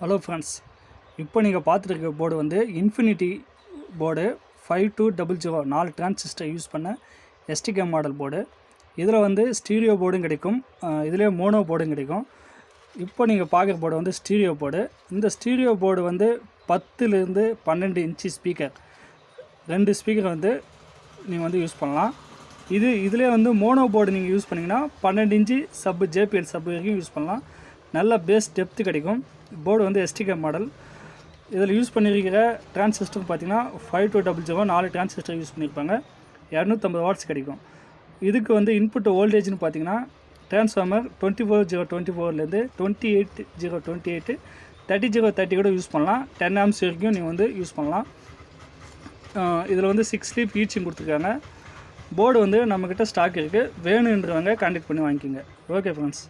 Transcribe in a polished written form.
Hello friends, இப்போ நீங்கள் பார்த்துருக்க போர்டு வந்து இன்ஃபினிட்டி போர்டு 5200 4 டிரான்சிஸ்டர் யூஸ் பண்ண எஸ்டிகே மாடல் போர்டு. இதில் வந்து ஸ்டீரியோ போர்டும் கிடைக்கும், இதிலே மோனோ போர்டும் கிடைக்கும். இப்போ நீங்கள் பார்க்குற போர்டு வந்து ஸ்டீரியோ போர்டு. இந்த ஸ்டீரியோ போர்டு வந்து 10லேருந்து 12 இன்ச்சு ஸ்பீக்கர், 2 ஸ்பீக்கர் வந்து நீங்கள் வந்து யூஸ் பண்ணலாம். இதிலே வந்து மோனோ போர்டு நீங்கள் யூஸ் பண்ணிங்கன்னா 12 இன்ச்சு சப்பு ஜேபிஎல் சப்பு வரைக்கும் யூஸ் பண்ணலாம். நல்ல பேஸ் டெப்த்து கிடைக்கும். போர்டு வந்து எஸ்டிகே மாடல். இதில் யூஸ் பண்ணியிருக்கிற டிரான்சிஸ்டர் பார்த்திங்கன்னா 5200 4 டிரான்சிஸ்டர் யூஸ் பண்ணியிருப்பாங்க. 250 வாட்ஸ் கிடைக்கும். இதுக்கு வந்து இன்புட் வோல்டேஜ்னு பார்த்திங்கன்னா டிரான்ஸ்ஃபார்மர் 24024லேருந்து 28028 3030 கூட யூஸ் பண்ணலாம். 10 ஆம்ஸ் வரைக்கும் நீங்கள் வந்து யூஸ் பண்ணலாம். இதில் வந்து 6 ஸ்லீப் ஈச்சிங் கொடுத்துருக்காங்க. போர்டு வந்து நம்மக்கிட்ட ஸ்டாக் இருக்குது. வேணுன்றவங்க கான்டாக்ட் பண்ணி வாங்கிக்கோங்க. Okay friends.